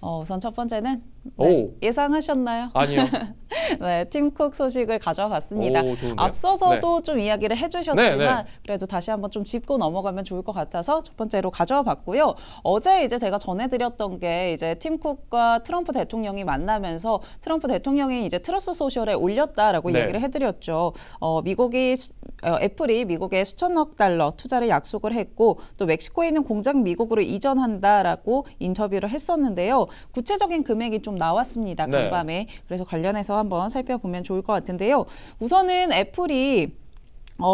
우선 첫 번째는 네, 예상하셨나요? 아니요. 네, 팀쿡 소식을 가져왔습니다. 앞서서도 좀 이야기를 해주셨지만 그래도 다시 한번 좀 짚고 넘어가면 좋을 것 같아서 첫 번째로 가져와 봤고요. 어제 이제 제가 전해드렸던 게 이제 팀쿡과 트럼프 대통령이 만나면서 트럼프 대통령이 이제 트루스 소셜에 올렸다라고 이야기를 해드렸죠. 애플이 미국에 수천억 달러 투자를 약속을 했고 또 멕시코에 있는 공장 미국으로 이전한다라고 인터뷰를 했었는데요. 구체적인 금액이 좀 나왔습니다. 간밤에. 그래서 관련해서 한번 살펴보면 좋을 것 같은데요. 우선은 애플이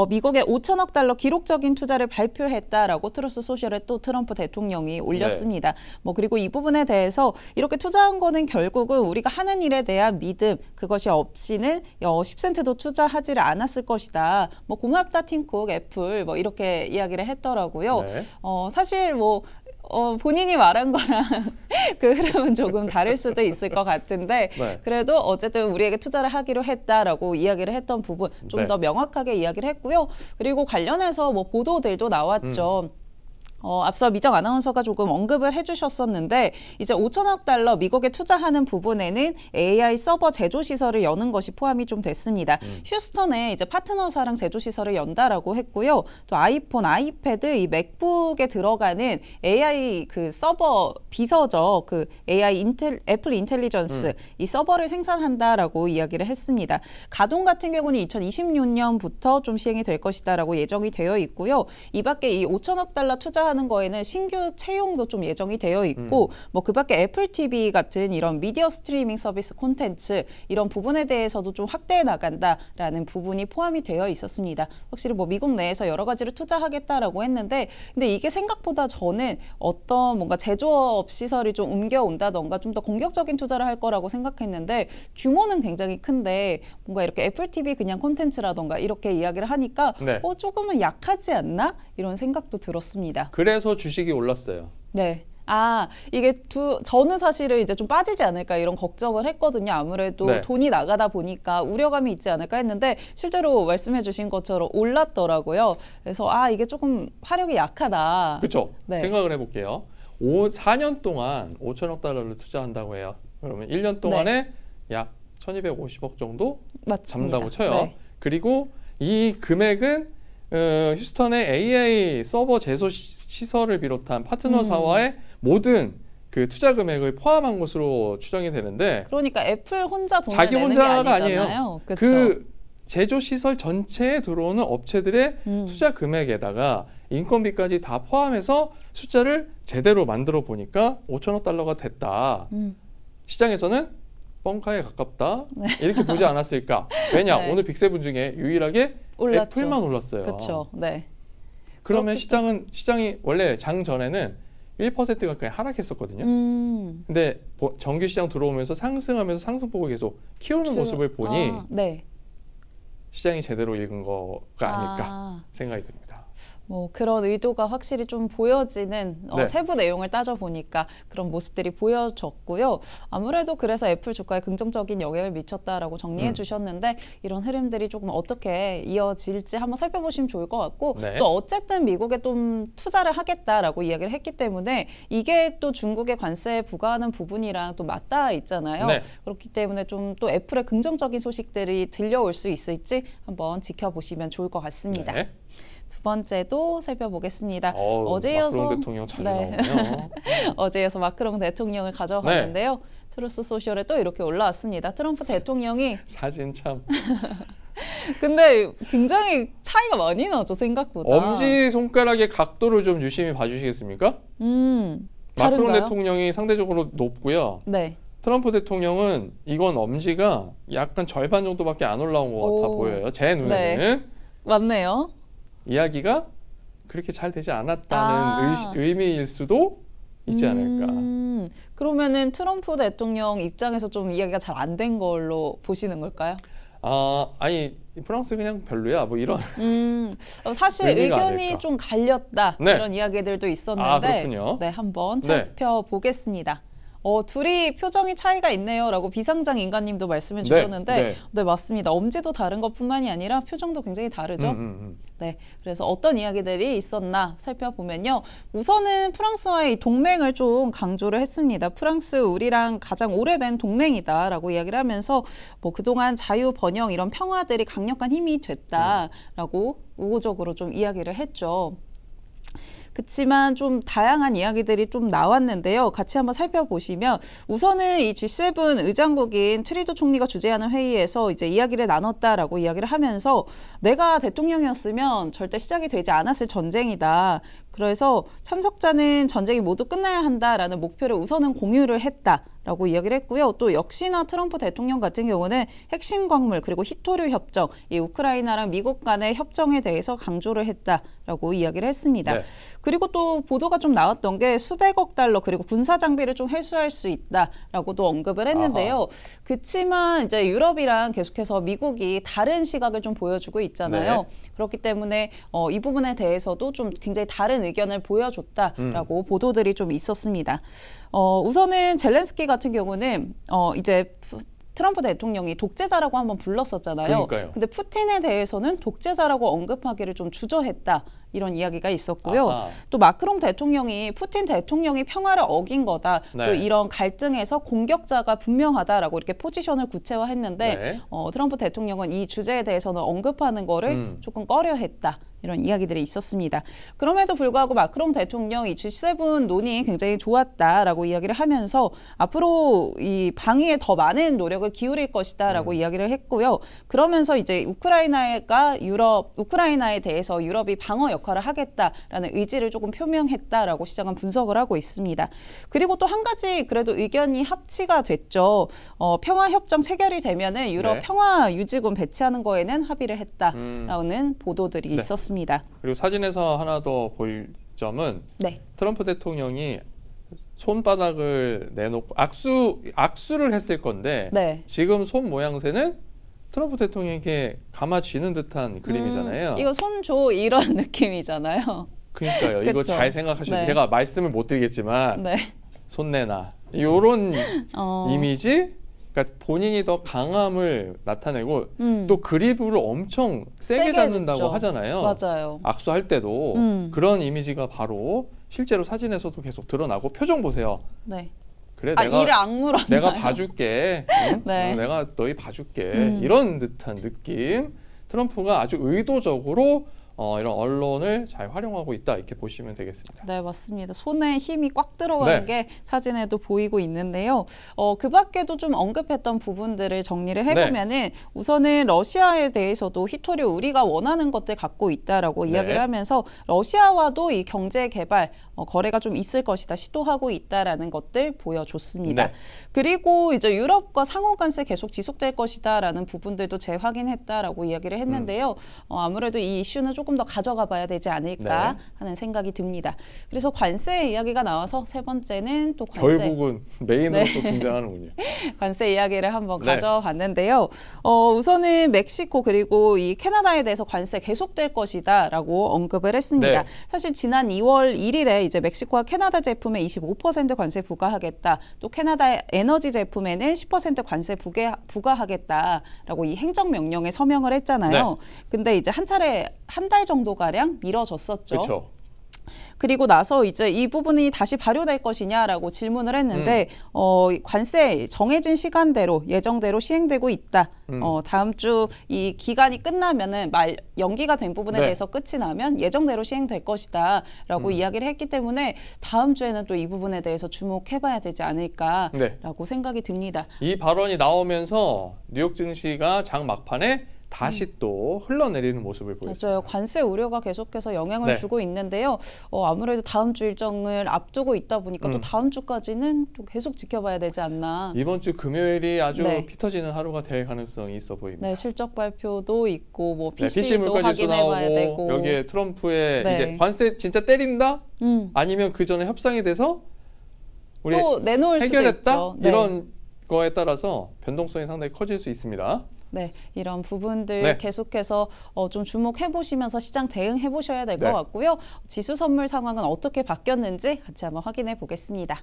미국에 5천억 달러 기록적인 투자를 발표했다라고 트루스 소셜에 또 트럼프 대통령이 올렸습니다. 그리고 이 부분에 대해서 이렇게 투자한 거는 결국은 우리가 하는 일에 대한 믿음, 그것이 없이는 10센트도 투자하지를 않았을 것이다. 고맙다 팀쿡, 애플 이렇게 이야기를 했더라고요. 사실 본인이 말한 거랑 그 흐름은 조금 다를 수도 있을 것 같은데 그래도 어쨌든 우리에게 투자를 하기로 했다라고 이야기를 했던 부분 좀 더 명확하게 이야기를 했고요. 그리고 관련해서 보도들도 나왔죠. 앞서 미정 아나운서가 조금 언급을 해주셨었는데 이제 5천억 달러 미국에 투자하는 부분에는 AI 서버 제조 시설을 여는 것이 포함이 좀 됐습니다. 휴스턴에 이제 파트너사랑 제조 시설을 연다라고 했고요. 또 아이폰, 아이패드, 이 맥북에 들어가는 AI 그 서버 비서죠. 그 AI 애플 인텔리전스 이 서버를 생산한다라고 이야기를 했습니다. 가동 같은 경우는 2026년부터 좀 시행이 될 것이다라고 예정이 되어 있고요. 이 밖에 이 5천억 달러 투자하는 거에는 신규 채용도 좀 예정이 되어 있고 그 밖에 애플 TV 같은 이런 미디어 스트리밍 서비스 콘텐츠 이런 부분에 대해서도 좀 확대해 나간다라는 부분이 포함이 되어 있었습니다. 확실히 미국 내에서 여러 가지를 투자하겠다라고 했는데 근데 이게 생각보다 저는 어떤 뭔가 제조업 시설이 좀 옮겨온다던가 좀 더 공격적인 투자를 할 거라고 생각했는데 규모는 굉장히 큰데 뭔가 이렇게 애플 TV 그냥 콘텐츠라던가 이렇게 이야기를 하니까 조금은 약하지 않나? 이런 생각도 들었습니다. 그래서 주식이 올랐어요. 네. 이게 저는 사실은 이제 좀 빠지지 않을까 이런 걱정을 했거든요. 아무래도 돈이 나가다 보니까 우려감이 있지 않을까 했는데 실제로 말씀해 주신 것처럼 올랐더라고요. 그래서 이게 조금 화력이 약하다. 그렇죠. 생각을 해볼게요. 4년 동안 5천억 달러를 투자한다고 해요. 그러면 1년 동안에 약 1250억 정도 잡는다고 쳐요. 그리고 이 금액은 휴스턴의 AI 서버 제조 시설을 비롯한 파트너사와의 모든 그 투자 금액을 포함한 것으로 추정이 되는데 그러니까 애플 혼자 돈을 자기 내는 혼자가 게 아니잖아요. 그 제조 시설 전체에 들어오는 업체들의 투자 금액에다가 인건비까지 다 포함해서 숫자를 제대로 만들어 보니까 5천억 달러가 됐다. 시장에서는 뻥카에 가깝다. 이렇게 보지 않았을까? 왜냐? 오늘 빅세븐 중에 유일하게 애플만 올랐어요. 그렇죠. 그러면 시장이 원래 장 전에는 1% 가까이 하락했었거든요. 근데 정규 시장 들어오면서 상승하면서 상승폭을 계속 키우는 모습을 보니 시장이 제대로 읽은 거가 아닐까 생각이 듭니다. 그런 의도가 확실히 좀 보여지는 세부 내용을 따져보니까 그런 모습들이 보여졌고요. 아무래도 그래서 애플 주가에 긍정적인 영향을 미쳤다라고 정리해 주셨는데 이런 흐름들이 조금 어떻게 이어질지 한번 살펴보시면 좋을 것 같고 또 어쨌든 미국에 좀 투자를 하겠다라고 이야기를 했기 때문에 이게 또 중국의 관세에 부과하는 부분이랑 또 맞닿아 있잖아요. 그렇기 때문에 좀 또 애플의 긍정적인 소식들이 들려올 수 있을지 한번 지켜보시면 좋을 것 같습니다. 두 번째도 살펴보겠습니다. 어제 이어서 마크롱 대통령 자주 나오네요. 어제 이어서 마크롱 대통령을 가져왔는데요. 트루스 소셜에 또 이렇게 올라왔습니다. 트럼프 대통령이 사진 참. 근데 굉장히 차이가 많이 나죠, 생각보다. 엄지손가락의 각도를 좀 유심히 봐주시겠습니까? 마크롱 대통령이 상대적으로 높고요. 트럼프 대통령은 이건 엄지가 약간 절반 정도밖에 안 올라온 것 같아 보여요. 제 눈에는. 맞네요. 이야기가 그렇게 잘 되지 않았다는 의미일 수도 있지 않을까. 그러면은 트럼프 대통령 입장에서 좀 이야기가 잘 안 된 걸로 보시는 걸까요? 아니 프랑스 그냥 별로야 뭐 이런. 사실 의견이 좀 갈렸다 이런 이야기들도 있었는데 그렇군요. 한번 살펴보겠습니다. 둘이 표정이 차이가 있네요라고 비상장 인간님도 말씀해 주셨는데 네, 맞습니다. 엄지도 다른 것뿐만이 아니라 표정도 굉장히 다르죠. 네, 그래서 어떤 이야기들이 있었나 살펴보면요. 우선은 프랑스와의 동맹을 좀 강조를 했습니다. 프랑스 우리랑 가장 오래된 동맹이다라고 이야기를 하면서 뭐 그동안 자유 번영 이런 평화들이 강력한 힘이 됐다라고 우호적으로 좀 이야기를 했죠. 그렇지만 좀 다양한 이야기들이 좀 나왔는데요. 같이 한번 살펴보시면 우선은 이 G7 의장국인 트리도 총리가 주재하는 회의에서 이제 이야기를 나눴다라고 이야기를 하면서 내가 대통령이었으면 절대 시작이 되지 않았을 전쟁이다. 그래서 참석자는 전쟁이 모두 끝나야 한다라는 목표를 우선은 공유를 했다라고 이야기를 했고요. 또 역시나 트럼프 대통령 같은 경우는 핵심 광물 그리고 히토류 협정, 이 우크라이나랑 미국 간의 협정에 대해서 강조를 했다라고 이야기를 했습니다. 네. 그리고 또 보도가 좀 나왔던 게 수백억 달러 그리고 군사 장비를 좀 회수할 수 있다라고도 언급을 했는데요. 그렇지만 이제 유럽이랑 계속해서 미국이 다른 시각을 좀 보여주고 있잖아요. 네. 그렇기 때문에 이 부분에 대해서도 좀 굉장히 다른 의견을 보여줬다라고 보도들이 좀 있었습니다. 우선은 젤렌스키 같은 경우는 이제 트럼프 대통령이 독재자라고 한번 불렀었잖아요. 그러니까요. 근데 푸틴에 대해서는 독재자라고 언급하기를 좀 주저했다. 이런 이야기가 있었고요. 아하. 또 마크롱 대통령이 푸틴 대통령이 평화를 어긴 거다. 네. 또 이런 갈등에서 공격자가 분명하다라고 이렇게 포지션을 구체화했는데 네. 트럼프 대통령은 이 주제에 대해서는 언급하는 거를 조금 꺼려했다. 이런 이야기들이 있었습니다. 그럼에도 불구하고 마크롱 대통령이 G7 논의 굉장히 좋았다라고 이야기를 하면서 앞으로 이 방위에 더 많은 노력을 기울일 것이다라고 이야기를 했고요. 그러면서 이제 우크라이나에 대해서 유럽이 방어 역할을 하겠다라는 의지를 조금 표명했다라고 시장은 분석을 하고 있습니다. 그리고 또 한 가지 그래도 의견이 합치가 됐죠. 평화협정 체결이 되면은 유럽 네. 평화유지군 배치하는 거에는 합의를 했다라는 보도들이 있었습니다. 그리고 사진에서 하나 더 볼 점은 네. 트럼프 대통령이 손바닥을 내놓고 악수를 했을 건데 네. 지금 손 모양새는 트럼프 대통령에게 감아쥐는 듯한 그림이잖아요. 이거 손 줘 이런 느낌이잖아요. 그러니까요. 이거 잘 생각하시면 네. 제가 말씀을 못 드리겠지만 네. 손 내놔 이런 이미지 그러니까 본인이 더 강함을 나타내고 또 그립을 엄청 세게 잡는다고 줬죠. 하잖아요. 맞아요. 악수할 때도 그런 이미지가 바로 실제로 사진에서도 계속 드러나고 표정 보세요. 네. 그래 이를 악물었나요? 내가 봐줄게. 응? 네. 내가 너희 봐줄게. 이런 듯한 느낌. 트럼프가 아주 의도적으로 이런 언론을 잘 활용하고 있다 이렇게 보시면 되겠습니다. 네, 맞습니다. 손에 힘이 꽉 들어간 게 사진에도 보이고 있는데요. 그 밖에도 좀 언급했던 부분들을 정리를 해보면은 우선은 러시아에 대해서도 히토류 우리가 원하는 것들 갖고 있다라고 이야기를 하면서 러시아와도 이 경제 개발 거래가 좀 있을 것이다 시도하고 있다라는 것들 보여줬습니다. 그리고 이제 유럽과 상호 관세 계속 지속될 것이다라는 부분들도 재확인했다라고 이야기를 했는데요. 아무래도 이 이슈는 조금 더 가져가 봐야 되지 않을까 하는 생각이 듭니다. 그래서 관세 이야기가 나와서 세 번째는 또 관세. 결국은 메인으로 또 등장하는군요. 관세 이야기를 한번 가져봤는데요. 우선은 멕시코 그리고 이 캐나다에 대해서 관세 계속될 것이다라고 언급을 했습니다. 사실 지난 2월 1일에 이제 멕시코와 캐나다 제품에 25% 관세 부과하겠다. 또 캐나다 에너지 제품에는 10% 관세 부과하겠다라고 이 행정명령에 서명을 했잖아요. 근데 이제 한 달 정도가량 미뤄졌었죠. 그쵸. 그리고 나서 이제 이 부분이 다시 발효될 것이냐라고 질문을 했는데 관세 정해진 시간대로 예정대로 시행되고 있다. 다음 주 이 기간이 끝나면은 연기가 된 부분에 대해서 끝이 나면 예정대로 시행될 것이다라고 이야기를 했기 때문에 다음 주에는 또 이 부분에 대해서 주목해봐야 되지 않을까라고 생각이 듭니다. 이 발언이 나오면서 뉴욕 증시가 장 막판에 다시 또 흘러내리는 모습을 보였습니다. 맞아요. 관세 우려가 계속해서 영향을 주고 있는데요. 아무래도 다음 주 일정을 앞두고 있다 보니까 또 다음 주까지는 또 계속 지켜봐야 되지 않나. 이번 주 금요일이 아주 피 터지는 하루가 될 가능성이 있어 보입니다. 네, 실적 발표도 있고 뭐 PC도 확인해봐야 되고. 여기에 트럼프의 이제 관세 진짜 때린다? 아니면 그 전에 협상이 돼서 우리 또 내놓을 해결했다? 수도 있죠. 이런 거에 따라서 변동성이 상당히 커질 수 있습니다. 네, 이런 부분들 계속해서 좀 주목해 보시면서 시장 대응해 보셔야 될 것 같고요. 지수 선물 상황은 어떻게 바뀌었는지 같이 한번 확인해 보겠습니다.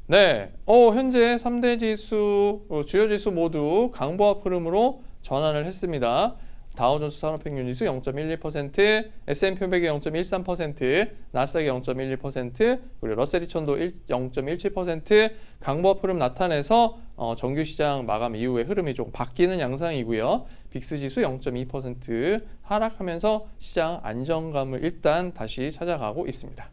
네, 현재 3대 지수, 주요 지수 모두 강보합 흐름으로 전환을 했습니다. 다우존스 산업평균 지수 0.12%, S&P 500이 0.13%, 나스닥이 0.12%, 그리고 러셀 2000도 0.17% 강보합 흐름 나타내서 정규 시장 마감 이후의 흐름이 조금 바뀌는 양상이고요. 빅스 지수 0.2% 하락하면서 시장 안정감을 일단 다시 찾아가고 있습니다.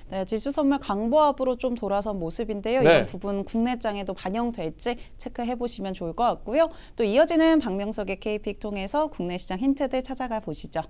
네, 지수 선물 강보합으로 좀 돌아선 모습인데요. 네. 이런 부분 국내장에도 반영될지 체크해 보시면 좋을 것 같고요. 또 이어지는 박명석의 K픽 통해서 국내 시장 힌트들 찾아가 보시죠.